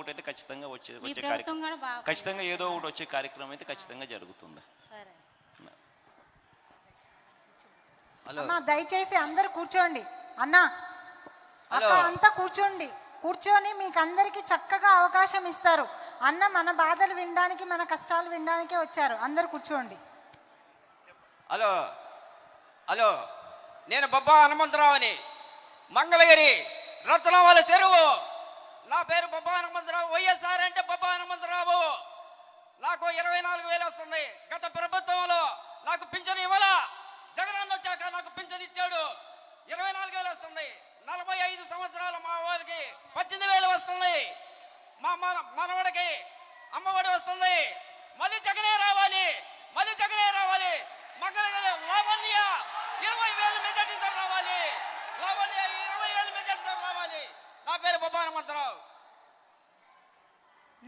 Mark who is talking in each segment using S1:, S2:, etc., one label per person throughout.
S1: ఒకటి అయితే ఖచ్చితంగా వచ్చే కార్యక్రమం, ఖచ్చితంగా ఏదో ఒకటి వచ్చే కార్యక్రమం అయితే ఖచ్చితంగా జరుగుతుంది.
S2: అమ్మా దయచేసి అందరు కూర్చోండి. అన్నా అక్క అంతా కూర్చోండి. కూర్చొని మీకు అందరికి చక్కగా అవకాశం ఇస్తారు. అన్న మన బాధలు వినడానికి, మన కష్టాలు వినడానికే వచ్చారు. అందరు కూర్చోండి.
S3: హలో హలో, నేను బొబ్బా హనుమంతరావుని, మంగళగిరి రత్నవాల చెరువు. నా పేరు బొబ్బా హనుమంతరావు. వైఎస్ఆర్ అంటే బొబ్బా హనుమంతరావు. నాకు 24,000 వస్తుంది. గత ప్రభుత్వంలో నాకు పింఛన్ ఇవ్వాల. జగనన్న వచ్చాక నాకు పింఛన్ ఇచ్చాడు. 24,000 వస్తుంది. 45 సంవత్సరాలు మా వారికి 18,000 వస్తుంది. మా మనవడికి అమ్మఒడి వస్తుంది. మళ్ళీ జగనే రావాలి, మళ్ళీ జగనే రావాలి. మంగళగిరి లావణ్య 20,000 మెజార్టీతో రావాలి. లావణ్య 20,000 మెజార్టీతో రావాలి. నా పేరు Bobba Hanumantharao.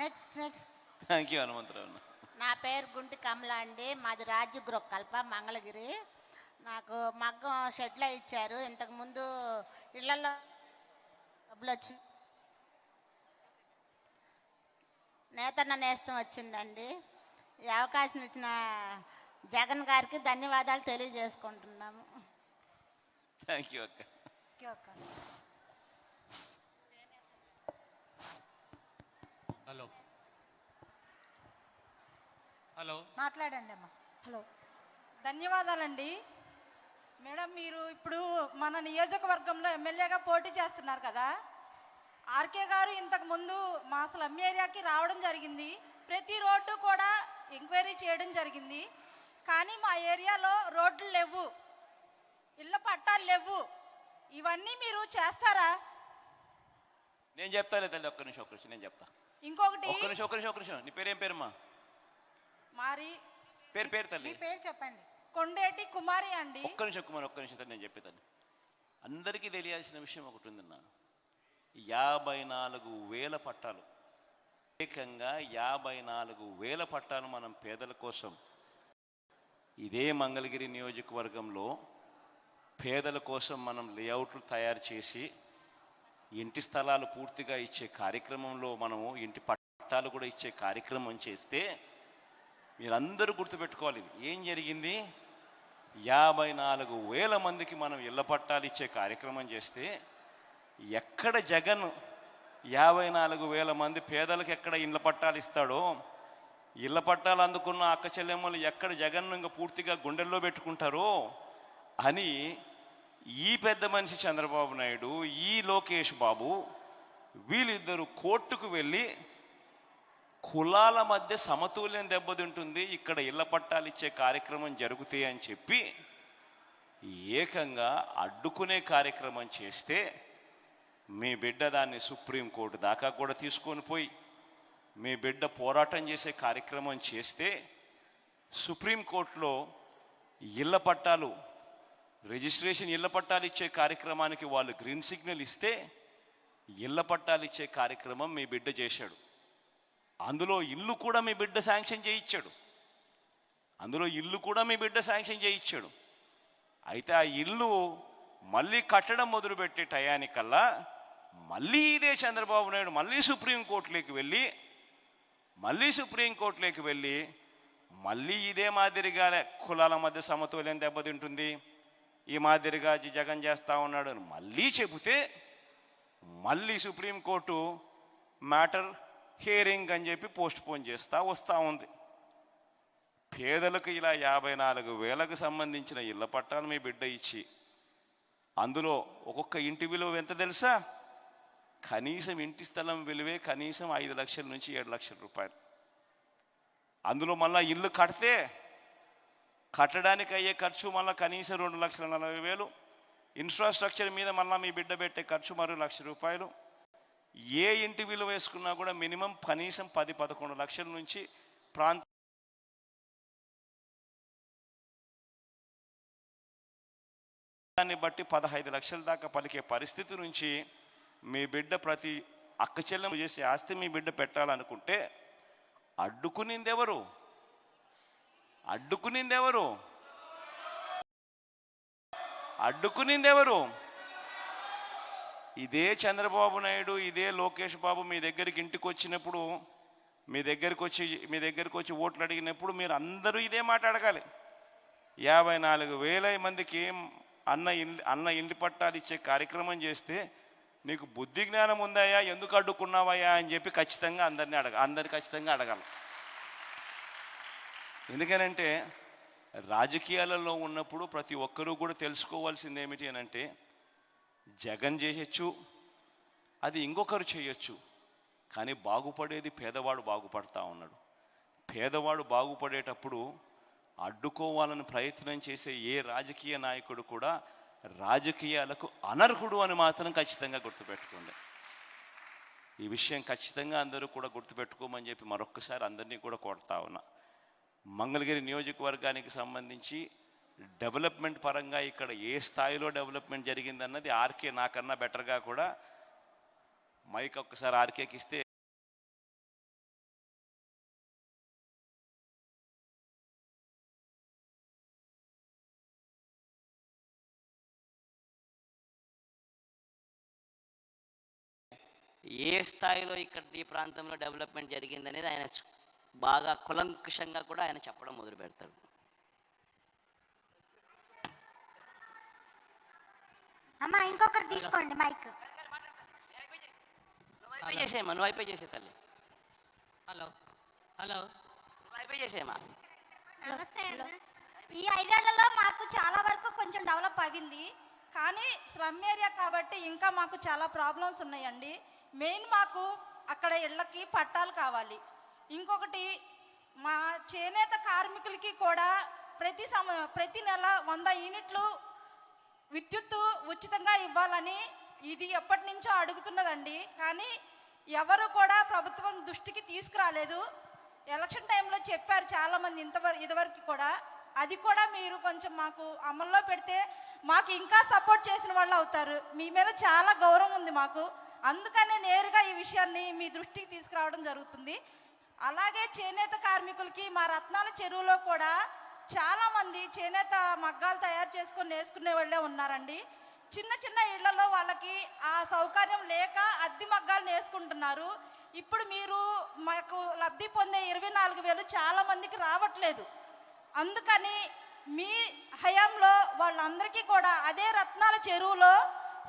S2: Next next.
S1: Thank you Hanumantharao.
S4: నా పేరు గుంటి కమల అండి. మాది రాజగృహకల్ప మంగళగిరి. నాకు మగ్గం షెడ్లో ఇచ్చారు. ఇంతకుముందు ఇళ్లలో డబ్బులు వచ్చి నేతన్న నేస్తం వచ్చిందండి. ఈ అవకాశం ఇచ్చిన జగన్ గారికి ధన్యవాదాలు తెలియజేసుకుంటున్నాము.
S1: థ్యాంక్ యూ అక్క.
S5: హలో హలో,
S2: మాట్లాడండి అమ్మా.
S6: హలో, ధన్యవాదాలండి మేడం. మీరు ఇప్పుడు మన నియోజకవర్గంలో ఎమ్మెల్యేగా పోటీ చేస్తున్నారు కదా. ఆర్కే గారు ఇంతకు ముందు మా స్లమ్ ఏరియాకి రావడం జరిగింది. ప్రతి రోడ్డు కూడా ఎంక్వైరీ చేయడం జరిగింది. కానీ మా ఏరియాలో రోడ్లు లేవు, ఇళ్ళ పట్టాలు లేవు. ఇవన్నీ మీరు చేస్తారా?
S1: నేను చెప్తాలే తల్లి, ఒక్క నిమిషం నేను చెప్తా.
S6: ఇంకొకటి,
S1: ఒక్క నిమిషం. నీ పేరేం పేరమ్మా?
S6: మరి
S1: పేరు తల్లి,
S2: పేరు చెప్పండి.
S6: కొండేటి కుమారి అండి.
S1: ఒక్క నిమిషం తల్లి, నేను చెప్పేదాన్ని. అందరికీ తెలియాల్సిన విషయం ఒకటి ఉందన్న. 54,000 పట్టాలు, ఏకంగా 54,000 పట్టాలు మనం పేదల కోసం ఇదే మంగళగిరి నియోజకవర్గంలో పేదల కోసం మనం లేఅవుట్లు తయారు చేసి ఇంటి స్థలాలు పూర్తిగా ఇచ్చే కార్యక్రమంలో మనము ఇంటి పట్టాలు కూడా ఇచ్చే కార్యక్రమం చేస్తే మీరందరూ గుర్తుపెట్టుకోవాలి, ఏం జరిగింది. 54,000 మందికి మనం ఇళ్ల పట్టాలు ఇచ్చే కార్యక్రమం చేస్తే ఎక్కడ జగన్ 54,000 మంది పేదలకు ఎక్కడ ఇళ్ల పట్టాలు ఇస్తాడో, ఇళ్ల పట్టాలు అందుకున్న అక్క చెల్లెమ్మలు ఎక్కడ జగన్ ఇంకా పూర్తిగా గుండెల్లో పెట్టుకుంటారో అని ఈ పెద్ద మనిషి చంద్రబాబు నాయుడు, ఈ లోకేష్ బాబు వీళ్ళిద్దరూ కోర్టుకు వెళ్ళి కులాల మధ్య సమతుల్యం దెబ్బతింటుంది, ఇక్కడ ఇళ్ల పట్టాలు ఇచ్చే కార్యక్రమం జరుగుతాయి అని చెప్పి ఏకంగా అడ్డుకునే కార్యక్రమం చేస్తే మీ బిడ్డ దాన్ని సుప్రీంకోర్టు దాకా కూడా తీసుకొని పోయి మీ బిడ్డ పోరాటం చేసే కార్యక్రమం చేస్తే సుప్రీంకోర్టులో ఇళ్ల పట్టాలు రిజిస్ట్రేషన్ ఇళ్ల పట్టాలు ఇచ్చే కార్యక్రమానికి వాళ్ళు గ్రీన్ సిగ్నల్ ఇస్తే ఇళ్ల పట్టాలు ఇచ్చే కార్యక్రమం మీ బిడ్డ చేశాడు. అందులో ఇల్లు కూడా మీ బిడ్డ శాంక్షన్ చేయించాడు. అయితే ఆ ఇల్లు మళ్ళీ కట్టడం మొదలుపెట్టే టయానికల్లా మళ్ళీ ఇదే చంద్రబాబు నాయుడు మళ్ళీ సుప్రీంకోర్టులోకి వెళ్ళి మళ్ళీ ఇదే మాదిరిగా కులాల మధ్య సమతుల్యం దెబ్బతింటుంది, ఈ మాదిరిగా జగన్ చేస్తూ ఉన్నాడు అని మళ్ళీ చెబితే మళ్ళీ సుప్రీంకోర్టు మ్యాటర్ హియరింగ్ అని చెప్పి పోస్ట్ పోన్ చేస్తూ వస్తూ ఉంది. పేదలకు ఇలా 54,000కు సంబంధించిన ఇళ్ల పట్టాలు మీ బిడ్డ ఇచ్చి అందులో ఒక్కొక్క ఇంటి విలువ ఎంత తెలుసా? కనీసం ఇంటి స్థలం విలువే కనీసం 5 లక్షల నుంచి 7 లక్షల రూపాయలు. అందులో మళ్ళీ ఇల్లు కడితే కట్టడానికి అయ్యే ఖర్చు మళ్ళీ కనీసం 2,40,000. ఇన్ఫ్రాస్ట్రక్చర్ మీద మళ్ళీ మీ బిడ్డ పెట్టే ఖర్చు మరో 1,00,000 రూపాయలు. ఏ ఇంటి విలువ వేసుకున్నా కూడా మినిమం కనీసం 10-11 లక్షల నుంచి ప్రాంతాన్ని బట్టి 15 లక్షల దాకా పలికే పరిస్థితి నుంచి మీ బిడ్డ ప్రతి అక్క చెల్లెమ్మ చేసే ఆస్తి మీ బిడ్డ పెట్టాలనుకుంటే అడ్డుకునిందెవరు? ఇదే చంద్రబాబు నాయుడు, ఇదే లోకేష్ బాబు మీ దగ్గరికి ఇంటికి వచ్చినప్పుడు, మీ దగ్గరికి వచ్చి ఓట్లు అడిగినప్పుడు మీరు అందరూ ఇదే మాట అడగాలి. 54,000 మందికి అన్న ఇంటి పట్టాలు ఇచ్చే కార్యక్రమం చేస్తే నీకు బుద్ధి జ్ఞానం ఉందాయా, ఎందుకు అడ్డుకున్నావయ్యా అని చెప్పి ఖచ్చితంగా అందరు ఖచ్చితంగా అడగాలి. ఎందుకనంటే రాజకీయాలలో ఉన్నప్పుడు ప్రతి ఒక్కరూ కూడా తెలుసుకోవాల్సింది ఏమిటి అని అంటే, జగన్ చేయొచ్చు, అది ఇంకొకరు చేయొచ్చు, కానీ బాగుపడేది పేదవాడు బాగుపడతా ఉన్నాడు. పేదవాడు బాగుపడేటప్పుడు అడ్డుకోవాలని ప్రయత్నం చేసే ఏ రాజకీయ నాయకుడు కూడా రాజకీయాలకు అనర్హుడు అని మాత్రం ఖచ్చితంగా గుర్తుపెట్టుకోండి. ఈ విషయం ఖచ్చితంగా అందరూ కూడా గుర్తుపెట్టుకోమని చెప్పి మరొక్కసారి అందరినీ కూడా కోరుతా ఉన్నా. మంగళగిరి నియోజకవర్గానికి సంబంధించి డెవలప్మెంట్ పరంగా ఇక్కడ ఏ స్థాయిలో డెవలప్మెంట్ జరిగిందన్నది ఆర్కే నాకన్నా బెటర్గా కూడా, మైక్ ఒక్కసారి ఆర్కేకి ఇస్తే
S7: ఏ స్థాయిలో ఇక్కడ ఈ ప్రాంతంలో డెవలప్మెంట్ జరిగిందనేది ఆయన బాగా కులంకుషంగా కూడా ఆయన చెప్పడం మొదలు పెడతాడు.
S8: అమ్మా ఇంకొకరు తీసుకోండి మైక్.
S7: నువ్వు అయిపోయి నువ్వు అయిపోయి చేసే తల్లి.
S5: హలో హలో
S7: నువ్వు అయిపోయి చేసేమా.
S8: నమస్తే అన్న. ఈ 5 ఏళ్లలో మాకు చాలా వరకు కొంచెం డెవలప్ అయింది.
S6: కానీ స్లమ్ ఏరియా కాబట్టి ఇంకా మాకు చాలా ప్రాబ్లమ్స్ ఉన్నాయండి. మెయిన్ మాకు అక్కడ ఇళ్ళకి పట్టాలు కావాలి. ఇంకొకటి మా చేనేత కార్మికులకి కూడా ప్రతి నెల 100 యూనిట్లు విద్యుత్తు ఉచితంగా ఇవ్వాలని ఇది ఎప్పటి నుంచో అడుగుతున్నదండి. కానీ ఎవరు కూడా ప్రభుత్వం దృష్టికి తీసుకురాలేదు. ఎలక్షన్ టైంలో చెప్పారు చాలామంది ఇదివరకు కూడా. అది కూడా మీరు కొంచెం మాకు అమల్లో పెడితే మాకు ఇంకా సపోర్ట్ చేసిన వాళ్ళు అవుతారు. మీ మీద చాలా గౌరవం ఉంది మాకు. అందుకనే నేరుగా ఈ విషయాన్ని మీ దృష్టికి తీసుకురావడం జరుగుతుంది. అలాగే చేనేత కార్మికులకి మా రత్నాల చెరువులో కూడా చాలామంది చేనేత మగ్గాలు తయారు చేసుకొని నేసుకునే వాళ్ళే ఉన్నారండి. చిన్న చిన్న ఇళ్లలో వాళ్ళకి ఆ సౌకర్యం లేక అద్దె మగ్గాలు నేసుకుంటున్నారు. ఇప్పుడు మీరు మాకు లబ్ధి పొందే 24,000 చాలామందికి రావట్లేదు. అందుకని మీ హయాంలో వాళ్ళందరికీ కూడా అదే రత్నాల చెరువులో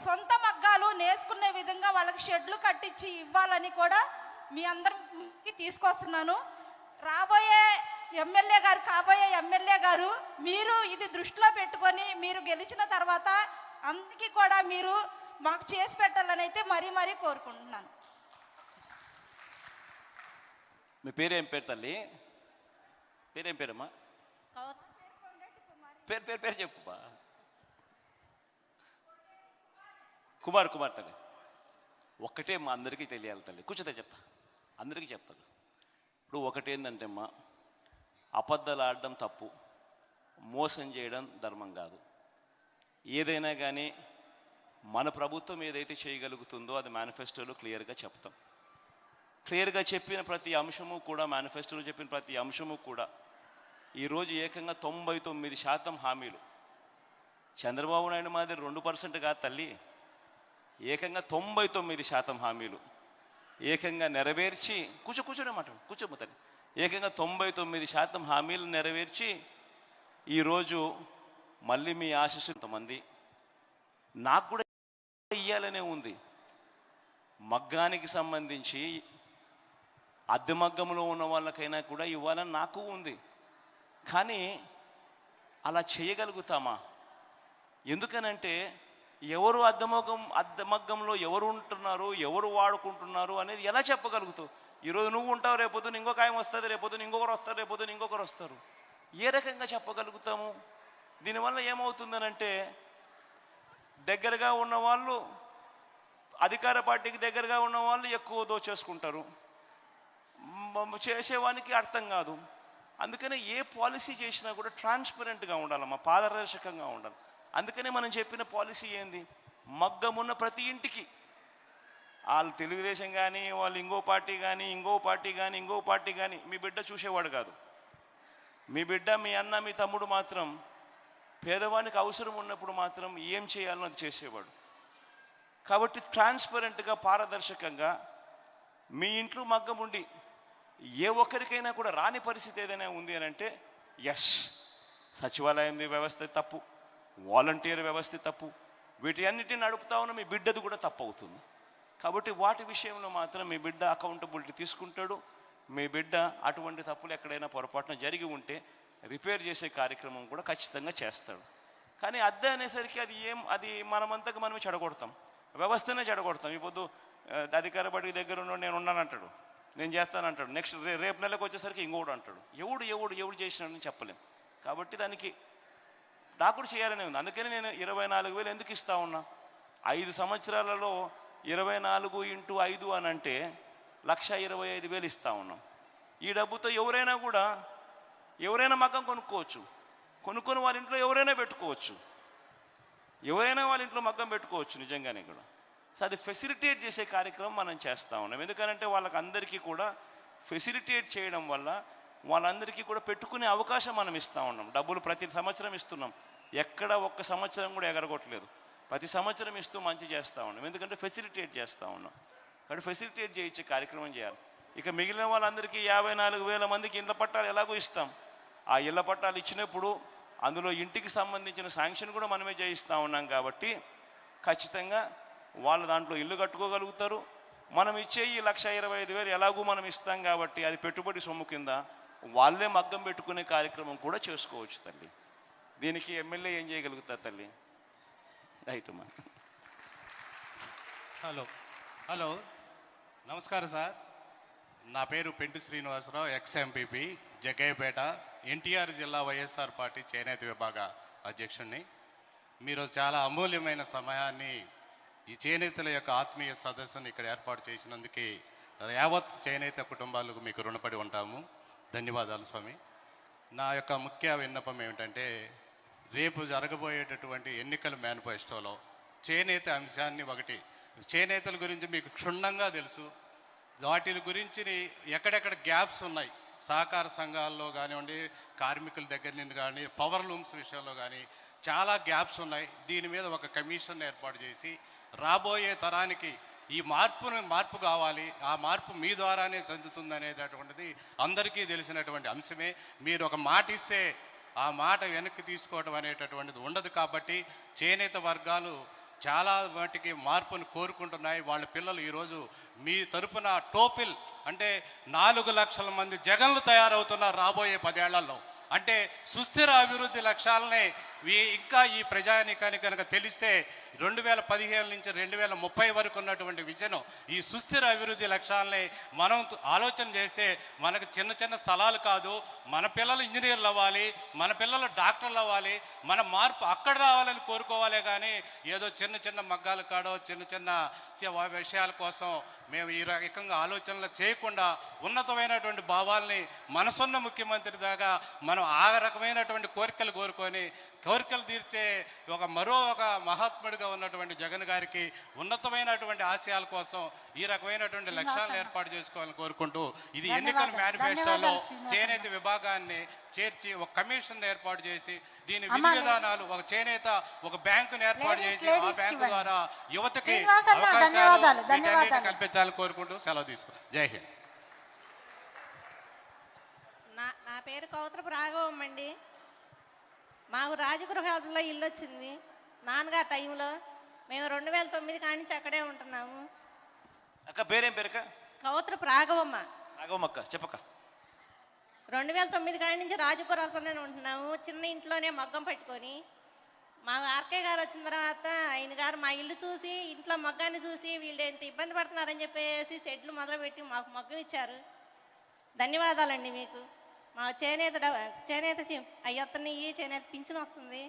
S6: సొంత మగ్గాలు నేసుకునే విధంగా వాళ్ళకి షెడ్లు కట్టించి ఇవ్వాలని కూడా మీ అందరికి తీసుకొస్తున్నాను. కాబోయే ఎమ్మెల్యే గారు మీరు ఇది దృష్టిలో పెట్టుకొని మీరు గెలిచిన తర్వాత అందరికీ కూడా మీరు మాకు చేసి పెట్టాలని అయితే మరీ కోరుకుంటున్నాను.
S1: మీ పేరేం పేరు తల్లి? పేరేం పేరమ్మా? పేరు చెప్పుపా. కుమార్ తల్లి. ఒక్కటే మా అందరికీ తెలియాలి తల్లి. కూర్చోతే చెప్తా, అందరికీ చెప్తాను. ఇప్పుడు ఒకటేందంటే అమ్మా, అబద్ధాలు ఆడడం తప్పు, మోసం చేయడం ధర్మం కాదు. ఏదైనా కానీ మన ప్రభుత్వం ఏదైతే చేయగలుగుతుందో అది మేనిఫెస్టోలో క్లియర్గా చెప్తాం. క్లియర్గా చెప్పిన ప్రతి అంశము కూడా, మేనిఫెస్టోలో చెప్పిన ప్రతి అంశము కూడా ఈరోజు ఏకంగా 99% హామీలు. చంద్రబాబు నాయుడు మాదిరి 2% కాదు తల్లి, ఏకంగా 99% హామీలు ఏకంగా నెరవేర్చి కూర్చోమ్మ తల్లి. ఏకంగా 99% హామీలు నెరవేర్చి ఈరోజు మళ్ళీ మీ ఆశీస్సు కొంతమంది నాకు కూడా ఇయ్యాలనే ఉంది. మగ్గానికి సంబంధించి అద్దె మగ్గంలో ఉన్న వాళ్ళకైనా కూడా ఇవ్వాలని నాకు ఉంది. కానీ అలా చేయగలుగుతామా? ఎందుకనంటే ఎవరు అద్దె మగ్గంలో ఎవరు ఉంటున్నారు, ఎవరు వాడుకుంటున్నారు అనేది ఎలా చెప్పగలుగుతావు? ఈరోజు నువ్వు ఉంటావు, రేపొద్దున ఇంకొక ఆయన వస్తుంది, రేపొద్దున ఇంకొకరు వస్తారు, రేపొద్దున ఇంకొకరు వస్తారు. ఏ రకంగా చెప్పగలుగుతాము? దీనివల్ల ఏమవుతుందనంటే దగ్గరగా ఉన్నవాళ్ళు, అధికార పార్టీకి దగ్గరగా ఉన్నవాళ్ళు ఎక్కువ దోచేసుకుంటారు, చేసేవానికి అర్థం కాదు. అందుకనే ఏ పాలసీ చేసినా కూడా ట్రాన్స్పరెంట్గా ఉండాలమ్మా, పారదర్శకంగా ఉండాలి. అందుకనే మనం చెప్పిన పాలసీ ఏంది? మగ్గమున్న ప్రతి ఇంటికి, వాళ్ళు తెలుగుదేశం కానీ, వాళ్ళు ఇంకో పార్టీ కానీ మీ బిడ్డ చూసేవాడు కాదు. మీ బిడ్డ, మీ అన్న, మీ తమ్ముడు మాత్రం పేదవానికి అవసరం ఉన్నప్పుడు మాత్రం ఏం చేయాలో అది చేసేవాడు. కాబట్టి ట్రాన్స్పరెంట్గా పారదర్శకంగా మీ ఇంట్లో మగ్గం ఉండి ఏ ఒక్కరికైనా కూడా రాని పరిస్థితి ఏదైనా ఉంది అని అంటే ఎస్, సచివాలయం వ్యవస్థ తప్పు, వాలంటీర్ వ్యవస్థ తప్పు, వీటి అన్నిటిని నడుపుతా ఉన్న మీ బిడ్డది కూడా తప్పు అవుతుంది. కాబట్టి వాటి విషయంలో మాత్రం మీ బిడ్డ అకౌంటబిలిటీ తీసుకుంటాడు. మీ బిడ్డ అటువంటి తప్పులు ఎక్కడైనా పొరపాటున జరిగి ఉంటే రిపేర్ చేసే కార్యక్రమం కూడా ఖచ్చితంగా చేస్తాడు. కానీ అద్దె అనేసరికి అది మనమంతకు మనమే చెడగొడతాం, వ్యవస్థనే చెడగొడతాం. ఇప్పుడు అధికార బడికి దగ్గర ఉన్న నేను ఉన్నానంటాడు, నేను చేస్తానంటాడు, నెక్స్ట్ రేపు నెలకు వచ్చేసరికి ఇంకోడు అంటాడు. ఎవడు చేసినాడని చెప్పలేం. కాబట్టి దానికి నాకు కూడా చేయాలనే ఉంది. అందుకని నేను 24,000 ఎందుకు ఇస్తా ఉన్నా? 5 సంవత్సరాలలో 24 × 5 అని అంటే 1,25,000 ఇస్తా ఉన్నాం. ఈ డబ్బుతో ఎవరైనా మగ్గం కొనుక్కోవచ్చు, కొనుక్కొని వాళ్ళ ఇంట్లో ఎవరైనా పెట్టుకోవచ్చు, వాళ్ళ ఇంట్లో మగ్గం పెట్టుకోవచ్చు నిజంగానే కూడా. సో అది ఫెసిలిటేట్ చేసే కార్యక్రమం మనం చేస్తూ ఉన్నాం. ఎందుకంటే వాళ్ళకందరికీ కూడా ఫెసిలిటేట్ చేయడం వల్ల వాళ్ళందరికీ కూడా పెట్టుకునే అవకాశం మనం ఇస్తూ ఉన్నాం. డబ్బులు ప్రతి సంవత్సరం ఇస్తున్నాం, ఎక్కడ ఒక్క సంవత్సరం కూడా ఎగరగొట్టలేదు. ప్రతి సంవత్సరం ఇస్తూ మంచి చేస్తూ ఉన్నాం, ఎందుకంటే ఫెసిలిటేట్ చేస్తూ ఉన్నాం. కాబట్టి ఫెసిలిటేట్ చేయించే కార్యక్రమం చేయాలి. ఇక మిగిలిన వాళ్ళందరికీ 54,000 మందికి ఇళ్ల పట్టాలు ఎలాగో ఇస్తాం. ఆ ఇళ్ల పట్టాలు ఇచ్చినప్పుడు అందులో ఇంటికి సంబంధించిన శాంక్షన్ కూడా మనమే చేయిస్తూ ఉన్నాం. కాబట్టి ఖచ్చితంగా వాళ్ళు దాంట్లో ఇల్లు కట్టుకోగలుగుతారు. మనం ఇచ్చే ఈ 1,25,000 ఎలాగూ మనం ఇస్తాం కాబట్టి అది పెట్టుబడి సొమ్ము కింద వాళ్ళే మగ్గం పెట్టుకునే కార్యక్రమం కూడా చేసుకోవచ్చు తల్లి. దీనికి ఎమ్మెల్యే ఏం చేయగలుగుతారు తల్లి? రైట్ అమ్మా.
S9: హలో నమస్కారం సార్. నా పేరు పెంటు శ్రీనివాసరావు, ఎక్స్-ఎంపీపీ జగ్గయ్యపేట, ఎన్టీఆర్ జిల్లా వైఎస్ఆర్ పార్టీ చేనేత విభాగ అధ్యక్షుడిని. మీరు చాలా అమూల్యమైన సమయాన్ని ఈ చేనేతల యొక్క ఆత్మీయ సదస్సును ఇక్కడ ఏర్పాటు చేసినందుకు యావత్ చేనేత కుటుంబాలకు మీకు రుణపడి ఉంటాము. ధన్యవాదాలు స్వామి. నా యొక్క ముఖ్య విన్నపం ఏమిటంటే, రేపు జరగబోయేటటువంటి ఎన్నికల మేనిఫెస్టోలో చేనేత అంశాన్ని చేనేతల గురించి మీకు క్షుణ్ణంగా తెలుసు. వాటి గురించి ఎక్కడెక్కడ గ్యాప్స్ ఉన్నాయి, సహకార సంఘాల్లో కానివ్వండి, కార్మికుల దగ్గర నుండి కానీ, పవర్ లూమ్స్ విషయంలో కానీ చాలా గ్యాప్స్ ఉన్నాయి. దీని మీద ఒక కమిషన్ ఏర్పాటు చేసి రాబోయే తరానికి ఈ మార్పు కావాలి, ఆ మార్పు మీ ద్వారానే చెందుతుంది అనేటటువంటిది అందరికీ తెలిసినటువంటి అంశమే. మీరు ఒక మాట ఇస్తే ఆ మాట వెనక్కి తీసుకోవడం అనేటటువంటిది ఉండదు. కాబట్టి చేనేత వర్గాలు చాలా వాటికి మార్పును కోరుకుంటున్నాయి. వాళ్ళ పిల్లలు ఈరోజు మీ తరపున టోపిల్ అంటే 4 లక్షల మంది జగన్లు తయారవుతున్నారు రాబోయే 10 ఏళ్లలో. అంటే సుస్థిర అభివృద్ధి లక్ష్యాలనే ఇంకా ఈ ప్రజానీకానికి కనుక తెలిస్తే 2015 నుంచి 2030 వరకు ఉన్నటువంటి విజన్, ఈ సుస్థిర అభివృద్ధి లక్ష్యాలని మనం ఆలోచన చేస్తే మనకు చిన్న చిన్న స్థలాలు కాదు, మన పిల్లలు ఇంజనీర్లు అవ్వాలి, మన పిల్లలు డాక్టర్లు అవ్వాలి, మన మార్పు అక్కడ రావాలని కోరుకోవాలే కానీ ఏదో చిన్న చిన్న మగ్గాలు కాడో చిన్న విషయాల కోసం మేము ఈ రకంగా ఆలోచనలు చేయకుండా ఉన్నతమైనటువంటి భావాల్ని మనసున్న ముఖ్యమంత్రి దాకా మనం ఆ రకమైనటువంటి కోరికలు తీర్చే మరో మహాత్ముడిగా ఉన్నటువంటి జగన్ గారికి ఉన్నతమైనటువంటి ఆశయాల కోసం ఈ రకమైనటువంటి లక్ష్యాలను ఏర్పాటు చేసుకోవాలని కోరుకుంటూ, ఇది ఎన్నికల మేనిఫెస్టోలో చేనేత విభాగాన్ని చేర్చి ఒక కమిషన్ ఏర్పాటు చేసి దీని విధి విధానాలు ఒక చేనేత ఒక బ్యాంకును ఏర్పాటు చేసి ఆ బ్యాంకు ద్వారా యువతకి అవకాశాలు కల్పించాలని కోరుకుంటూ సెలవు తీసుకో. జై హింద్.
S4: నా పేరు కౌత్రపు రాఘవమ్మ అండి. మాకు రాజగృహాల్లో ఇల్లు వచ్చింది నాన్నగారు టైంలో. మేము 2009 కాడి నుంచి అక్కడే ఉంటున్నాము.
S1: అక్క పేరేం పేరుక?
S4: కౌత్రపు రాఘవమ్మ.
S1: రాఘవమ్మక్క చెప్పక్క.
S4: 2009 కాడి నుంచి రాజగృహాల్లోనే ఉంటున్నాము. చిన్న ఇంట్లోనే మగ్గం పెట్టుకొని. మా ఆర్కే గారు వచ్చిన తర్వాత ఆయన గారు మా ఇల్లు చూసి, ఇంట్లో మగ్గాన్ని చూసి వీళ్ళు ఎంత ఇబ్బంది పడుతున్నారని చెప్పేసి షెడ్లు మొదలుపెట్టి మాకు మగ్గం ఇచ్చారు. ధన్యవాదాలండి మీకు. మా చేనేత అయ్యొత్తని చేనేత పింఛన్ వస్తుంది,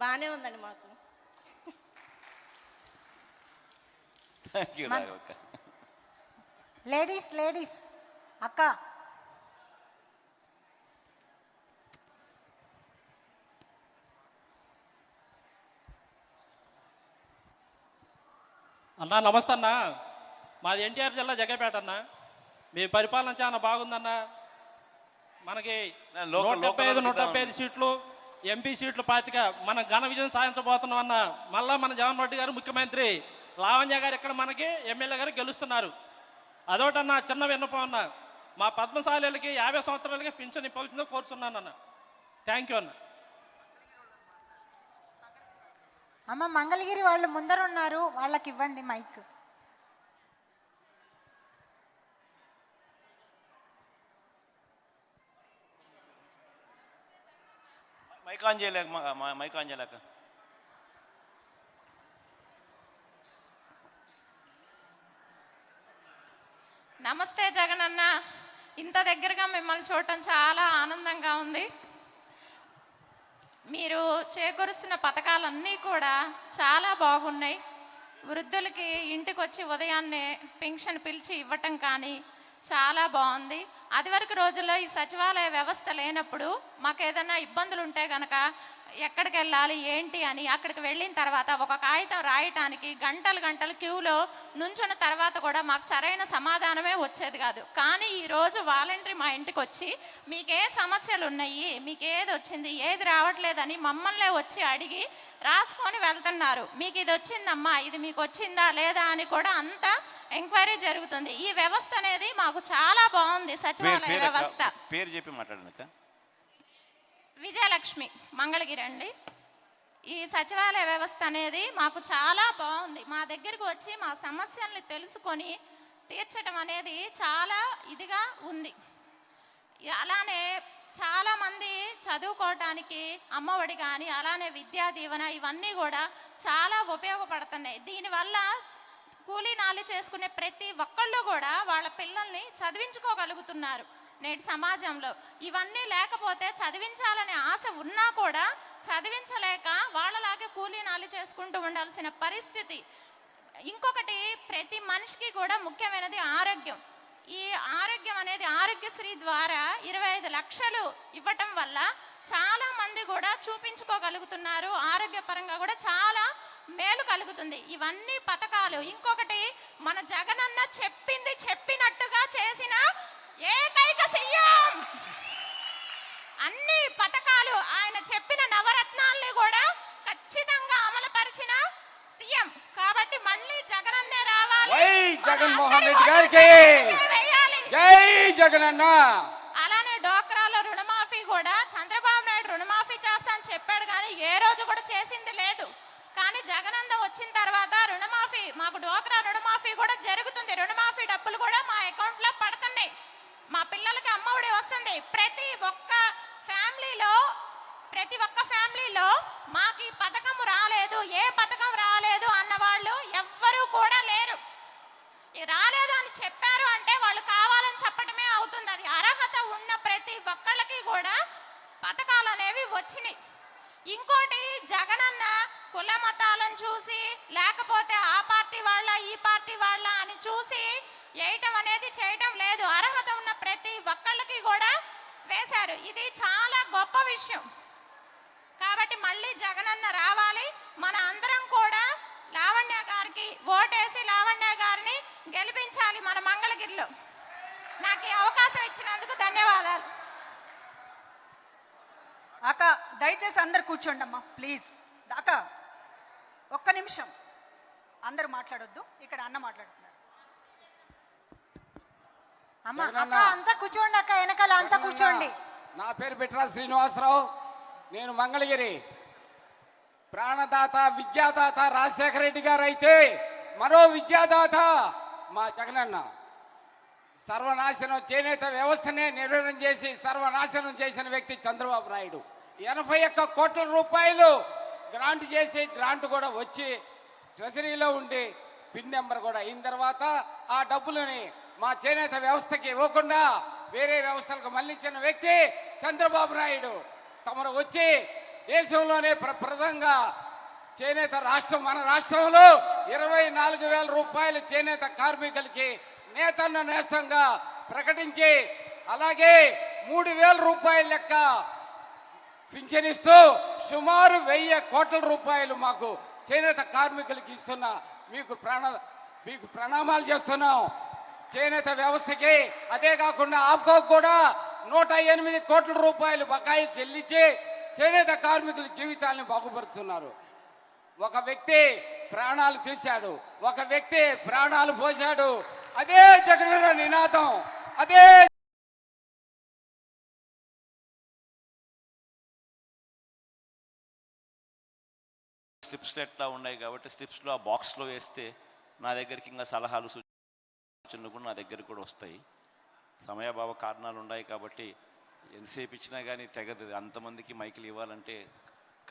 S4: బాగానే ఉందండి మాకు.
S2: లేడీస్ అక్క.
S10: అన్నా నమస్తే అన్న. మాది ఎన్టీఆర్ జిల్లా జగ్గపేట అన్న. మీ పరిపాలన చాలా బాగుందన్న. మనకి 175 సీట్లు, ఎంపీ సీట్లు 25, మన ఘన విజయం సాధించబోతున్నాం అన్న. మళ్ళా మన జగన్మోహన్ రెడ్డి గారు ముఖ్యమంత్రి లావణ్య గారు ఇక్కడ మనకి ఎమ్మెల్యే గారు గెలుస్తున్నారు. అదొకటన్నా చిన్న విన్నపం అన్న, మా పద్మశాలీలకి 50 సంవత్సరాలకి పింఛన్ ఇవ్వాల్సిందో కోరుతున్నాను అన్న. థ్యాంక్ యూ అన్న.
S2: అమ్మ మంగళగిరి వాళ్ళు ముందర ఉన్నారు, వాళ్ళకి ఇవ్వండి మైక్.
S1: మైక్ ఆన్ చేయలేక మైక్ ఆన్ చేయలేక.
S11: నమస్తే జగనన్న, ఇంత దగ్గరగా మిమ్మల్ని చూడటం చాలా ఆనందంగా ఉంది. మీరు చేకూరుస్తున్న పథకాలన్నీ కూడా చాలా బాగున్నాయి. వృద్ధులకి ఇంటికి వచ్చి ఉదయాన్నే పెన్షన్ పిలిచి ఇవ్వటం కానీ చాలా బాగుంది. అది వరకు రోజుల్లో ఈ సచివాలయ వ్యవస్థ లేనప్పుడు మాకు ఏదైనా ఇబ్బందులు ఉంటే కనుక ఎక్కడికి వెళ్ళాలి ఏంటి అని అక్కడికి వెళ్ళిన తర్వాత ఒక కాగితం రాయటానికి గంటలు గంటలు క్యూలో నుంచున్న తర్వాత కూడా మాకు సరైన సమాధానమే వచ్చేది కాదు. కానీ ఈరోజు వాలంటరీ మా ఇంటికి వచ్చి మీకే సమస్యలు ఉన్నాయి, మీకు ఏది వచ్చింది ఏది రావట్లేదని మమ్మల్నే వచ్చి అడిగి రాసుకొని వెళ్తున్నారు. మీకు ఇది వచ్చిందమ్మా, ఇది మీకు వచ్చిందా లేదా అని కూడా అంతా ఎంక్వైరీ జరుగుతుంది. ఈ వ్యవస్థ అనేది మాకు చాలా బాగుంది. సచివాలయ వ్యవస్థ.
S1: పేరు చెప్పి మాట్లాడండి.
S11: విజయలక్ష్మి, మంగళగిరి అండి. ఈ సచివాలయ వ్యవస్థ అనేది మాకు చాలా బాగుంది. మా దగ్గరికి వచ్చి మా సమస్యల్ని తెలుసుకొని తీర్చడం అనేది చాలా ఇదిగా ఉంది. అలానే చాలామంది చదువుకోవటానికి అమ్మఒడి కానీ అలానే విద్యా దీవెన ఇవన్నీ కూడా చాలా ఉపయోగపడుతున్నాయి. దీనివల్ల కూలీ నాలి చేసుకునే ప్రతి ఒక్కళ్ళు కూడా వాళ్ళ పిల్లల్ని చదివించుకోగలుగుతున్నారు నేటి సమాజంలో. ఇవన్నీ లేకపోతే చదివించాలనే ఆశ ఉన్నా కూడా చదివించలేక వాళ్ళలాగే కూలీ నాలి చేసుకుంటూ ఉండాల్సిన పరిస్థితి. ఇంకొకటి, ప్రతి మనిషికి కూడా ముఖ్యమైనది ఆరోగ్యం. ఈ ఆరోగ్యం అనేది ఆరోగ్యశ్రీ ద్వారా 25 లక్షలు ఇవ్వటం వల్ల చాలా మంది కూడా చూపించుకోగలుగుతున్నారు. ఆరోగ్యపరంగా కూడా చాలా మేలు కలుగుతుంది. ఇవన్నీ పథకాలు. ఇంకొకటి, మన జగనన్న చెప్పింది చెప్పినట్టుగా చేసిన ఏకైక సీఎం. అన్ని పథకాలు ఆయన చెప్పిన నవరత్నాల్ని కూడా ఖచ్చితంగా అమలుపరిచిన సీఎం. కాబట్టి మళ్ళీ జగనన్నే రావాలి.
S12: జగన్మోహన్ రెడ్డి గారికి జై జగనన్న.
S11: అలానే డోక్రాలో రుణమాఫీ కూడా చంద్రబాబు నాయుడు రుణమాఫీ చేస్తా అని చెప్పాడు, కానీ ఏ రోజు కూడా చేసింది లేదు. కానీ జగనన్న వచ్చిన తర్వాత రుణమాఫీ, మాకు డోక్రా రుణమాఫీ కూడా జరుగుతుంది. రుణమాఫీ డబ్బులు కూడా మా అకౌంట్ లో పడుతున్నాయి. మా పిల్లలకి అమ్మఒడి వస్తుంది. ప్రతి ఒక్క ఫ్యామిలీలో మాకు ఈ పథకం రాలేదు, ఏ పథకం రాలేదు అన్న వాళ్ళు ఎవ్వరూ కూడా లేరు. రాలేదు అని చెప్పారు అంటే వాళ్ళు కావాలని చెప్పడమే అవుతుంది. అది అర్హత ఉన్న ప్రతి ఒక్కళ్ళకి కూడా పథకాలు అనేవి వచ్చినాయి. ఇంకోటి, జగనన్న కుల మతాలను చూసి లేకపోతే ఆ పార్టీ వాళ్ళ ఈ పార్టీ వాళ్ళ అని చూసి వేయటం అనేది చేయటం లేదు. అర్హత ఉన్న ప్రతి ఒక్కళ్ళకి కూడా వేశారు. ఇది చాలా గొప్ప విషయం. కాబట్టి మళ్ళీ జగనన్న రావాలి. మన అందరం కూడా లావణ్య గారికి ఓటేసి లావణ్య గారిని గెలిపించాలి మన మంగళగిరిలో. నాకు ఈ అవకాశం ఇచ్చినందుకు ధన్యవాదాలు.
S13: అక్క దయచేసి అందరు కూర్చోండి అమ్మా ప్లీజ్. అక్క ఒక్క నిమిషం, అందరు మాట్లాడొద్దు, ఇక్కడ అన్న మాట్లాడుతున్నారు.
S2: అమ్మ అక్క అంతా కూర్చోండి, అక్క వెనకాల అంతా కూర్చోండి.
S12: నా పేరు బిట్రా శ్రీనివాసరావు, నేను మంగళగిరి. ప్రాణదాత విద్యాదాత రాజశేఖర రెడ్డి గారు అయితే మరో విద్యాదాత మా జగనన్న. సర్వనాశనం చేనేత వ్యవస్థనే నిర్వహణ చేసి సర్వనాశనం చేసిన వ్యక్తి చంద్రబాబు నాయుడు. 81 కోట్ల రూపాయలు గ్రాంట్ చేసి, గ్రాంట్ కూడా వచ్చి ట్రెజరీలో ఉండి పిన్ నెంబర్ కూడా అయిన తర్వాత ఆ డబ్బులని మా చేనేత వ్యవస్థకి ఇవ్వకుండా వేరే వ్యవస్థలకు మళ్లించిన వ్యక్తి చంద్రబాబు నాయుడు. తమరు వచ్చి దేశంలోనే ప్రప్రదంగా చేనేత రాష్ట్రం, మన రాష్ట్రంలో 24,000 రూపాయలు చేనేత కార్మికులకి నేతన్న నేస్తంగా ప్రకటించి, అలాగే 3,000 రూపాయల లెక్క పింఛనిస్తూ సుమారు 1,000 కోట్ల రూపాయలు మాకు చేనేత కార్మికులకి ఇస్తున్నా మీకు ప్రణామాలు చేస్తున్నాం. చేనేత వ్యవస్థకి అదే కాకుండా ఆప్కోకు కూడా 108 కోట్ల రూపాయలు బకాయి చెల్లించి చేనేత కార్మికుల జీవితాలను బాగుపరుస్తున్నారు. ఒక వ్యక్తి ప్రాణాలు తీశాడు, ఒక వ్యక్తి ప్రాణాలు పోశాడు. అదే జగనన్న నినాదం, అదే
S1: స్లిప్స్ ఎట్లా ఉన్నాయి కాబట్టి స్లిప్స్లో ఆ బాక్స్లో వేస్తే నా దగ్గరికి ఇంకా సలహాలు సూచనలు కూడా నా దగ్గరికి కూడా వస్తాయి. సమయాభావ కారణాలు ఉన్నాయి కాబట్టి ఎంతసేపు ఇచ్చినా కానీ తెగదు. అంతమందికి మైకులు ఇవ్వాలంటే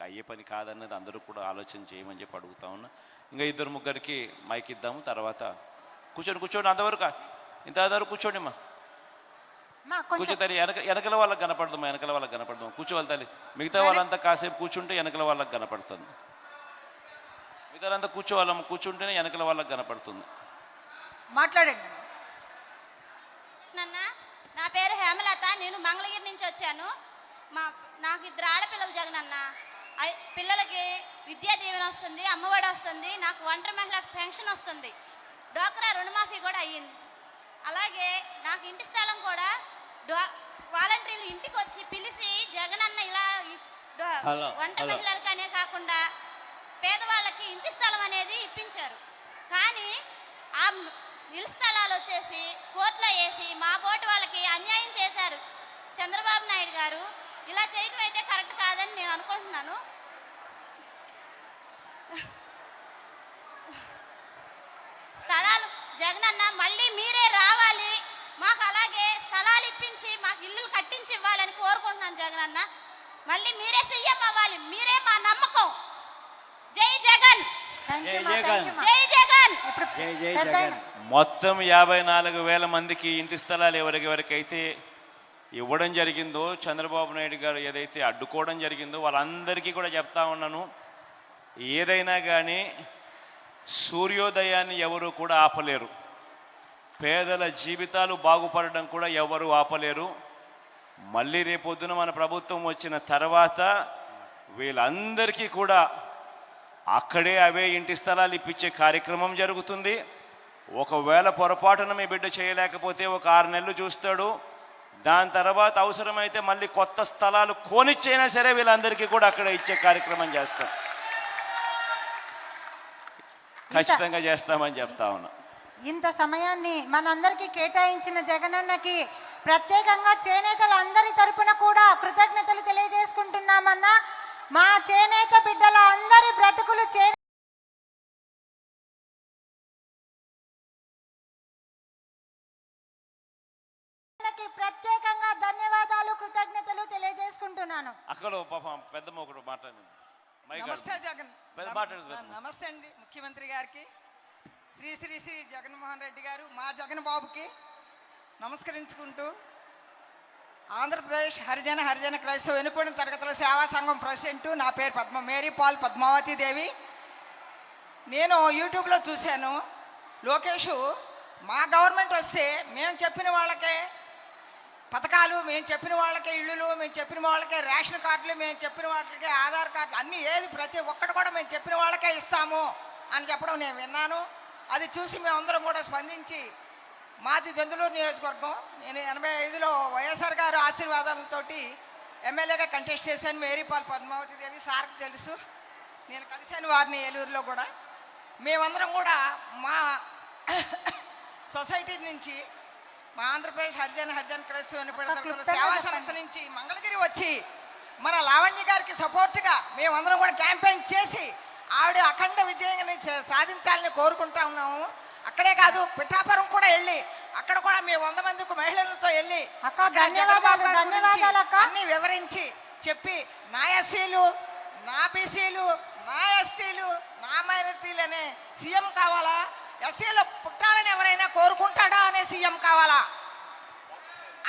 S1: అయ్యే పని కాదన్నది అందరూ కూడా ఆలోచన చేయమని చెప్పి అడుగుతా ఉన్నా. ఇంకా 2-3 మైక్ ఇద్దాము. తర్వాత కూర్చోండి అంతవరకు ఇంతవరకు కూర్చోండి అమ్మా. కూర్చో తల్లి, వెనకల వాళ్ళకి కనపడదామా, వెనకల వాళ్ళకి కనపడదాం. కూర్చోవాలి తల్లి. మిగతా వాళ్ళంతా కాసేపు కూర్చుంటే వెనకల వాళ్ళకి కనపడుతుంది. మిగతా వాళ్ళంతా కూర్చోవాలమ్మ, కూర్చుంటేనే వెనకల వాళ్ళకి కనపడుతుంది.
S13: మాట్లాడండి.
S8: నా పేరు హేమలత, నేను మంగళగిరి నుంచి వచ్చాను. నాకు 2 ఆడపిల్లలు జగనన్న. పిల్లలకి విద్యా దీవెన వస్తుంది, అమ్మఒడి వస్తుంది, నాకు ఒంటరి మహిళ పెన్షన్ వస్తుంది, డోక్రా రుణమాఫీ కూడా అయ్యింది. అలాగే నాకు ఇంటి స్థలం కూడా వాలంటీర్లు ఇంటికి వచ్చి పిలిచి జగనన్న ఇలా ఒంటరి మహిళలకనే కాకుండా పేదవాళ్ళకి ఇంటి స్థలం అనేది ఇప్పించారు. కానీ ఆ ఇళ్ళ స్థలాలు వచ్చేసి కోర్టులో వేసి మా బోటి వాళ్ళకి అన్యాయం చేశారు చంద్రబాబు నాయుడు గారు. ఇలా చేయటం అయితే కరెక్ట్ కాదని నేను అనుకుంటున్నాను. స్థలాలు జగనన్న మళ్ళీ మీరే రావాలి, మాకు అలాగే స్థలాలు ఇప్పించి మాకు ఇల్లు కట్టించి ఇవ్వాలని కోరుకుంటున్నాను. జగనన్న మళ్ళీ మీరే సీఎం అవ్వాలి, మీరే మా నమ్మకం. జై జగన్, జై జగన్.
S1: మొత్తం 54,000 మందికి ఇంటి స్థలాలు ఎవరికైతే ఇవ్వడం జరిగిందో, చంద్రబాబు నాయుడు గారు ఏదైతే అడ్డుకోవడం జరిగిందో వాళ్ళందరికీ కూడా చెప్తా ఉన్నాను, ఏదైనా కానీ సూర్యోదయాన్ని ఎవరు కూడా ఆపలేరు. పేదల జీవితాలు బాగుపడడం కూడా ఎవరు ఆపలేరు. మళ్ళీ రేపొద్దున మన ప్రభుత్వం వచ్చిన తర్వాత వీళ్ళందరికీ కూడా అక్కడే అవే ఇంటి స్థలాలు ఇప్పించే కార్యక్రమం జరుగుతుంది. ఒకవేళ పొరపాటున మీ బిడ్డ చేయలేకపోతే ఒక 6 నెలలు చూస్తాడు. దాని తర్వాత అవసరమైతే మళ్ళీ కొత్త స్థలాలు కొనిచ్చైనా సరే వీళ్ళందరికీ కూడా అక్కడ ఇచ్చే కార్యక్రమం చేస్తాం, ఖచ్చితంగా చేస్తామని చెప్తా ఉన్నా.
S2: ఇంత సమయాన్ని మనందరికీ కేటాయించిన జగనన్నకి ప్రత్యేకంగా చేనేతలందరి తరపున కూడా కృతజ్ఞతలు తెలియజేసుకుంటున్నామన్నా. మా చేనేత బిడ్డల అందరి బ్రతుకులు ప్రత్యేకంగా ధన్యవాదాలు, కృతజ్ఞతలు తెలియజేసుకుంటున్నాను.
S1: అక్కడ పాపం పెద్దమ్మ ఒకడు మాట్లాడండి.
S13: నమస్తే జగన్, నమస్తే అండి ముఖ్యమంత్రి గారికి, శ్రీ శ్రీ శ్రీ జగన్మోహన్ రెడ్డి గారు, మా జగన్ బాబుకి నమస్కరించుకుంటూ, ఆంధ్రప్రదేశ్ హరిజన క్రైస్తవ వెనుకబడిన తరగతుల సేవా సంఘం ప్రెసిడెంట్. నా పేరు మేరీ పాల్ పద్మావతి దేవి. నేను యూట్యూబ్లో చూశాను, లోకేష్ మా గవర్నమెంట్ వస్తే మేము చెప్పిన వాళ్ళకే పథకాలు, మేము చెప్పిన వాళ్ళకే ఇళ్ళు, మేము చెప్పిన వాళ్ళకే రేషన్ కార్డులు, మేము చెప్పిన వాళ్ళకే ఆధార్ కార్డులు, అన్నీ ఏది ప్రతి ఒక్కటి కూడా మేము చెప్పిన వాళ్ళకే ఇస్తాము అని చెప్పడం నేను విన్నాను. అది చూసి మేమందరం కూడా స్పందించి, మాది దెందులూరు నియోజకవర్గం, నేను 85లో వైఎస్ఆర్ గారు ఆశీర్వాదాలతో ఎమ్మెల్యేగా కంటెస్ట్ చేశాను. మేరీపాల్ పద్మావతి దేవి సార్కి తెలుసు, నేను కలిశాను వారిని ఏలూరులో కూడా. మేమందరం కూడా మా సొసైటీ నుంచి, మా ఆంధ్రప్రదేశ్ హరిజన క్రైస్తవ వెనుకబడిన సేవా సంస్థ నుంచి మంగళగిరి వచ్చి మన లావణ్య గారికి సపోర్ట్గా మేమందరం కూడా క్యాంపెయిన్ చేసి ఆవిడ అఖండ విజయాన్ని సాధించాలని కోరుకుంటా ఉన్నాము. అక్కడే కాదు, పిఠాపురం కూడా వెళ్ళి అక్కడ కూడా మేము 100 మందికి మహిళలతో వెళ్ళి అన్ని వివరించి చెప్పి, నా ఎస్సీలు, నా బీసీలు, నా ఎస్టీలు, నా మైనారిటీలు అనే సీఎం కావాలా, ఎస్సీలో పుట్టాలని ఎవరైనా కోరుకుంటాడా అనే సీఎం కావాలా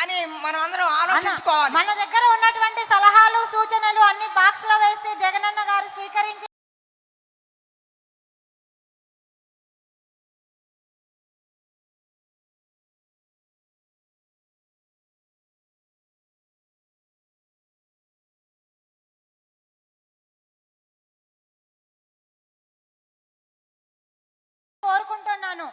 S13: అని మనం అందరం ఆలోచించుకోవాలి.
S2: మన దగ్గర ఉన్నటువంటి సలహాలు సూచనలు అన్ని బాక్స్ లో వేస్తే జగనన్న గారు స్వీకరించి కోరుకుంటున్నాను.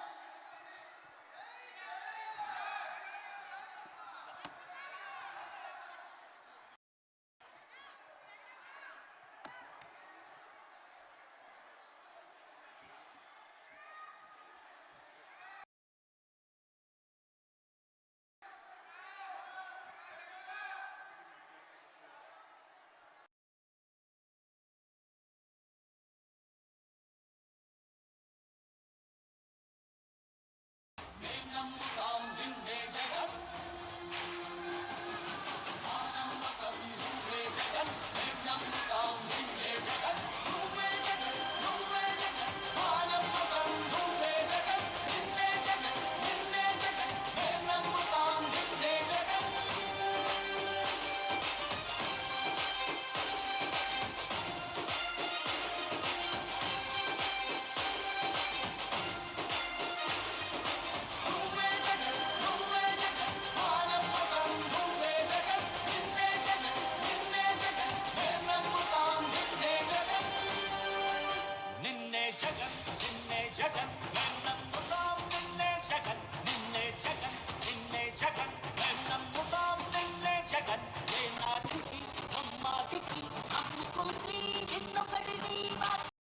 S14: నమ్ముతాం నిన్నే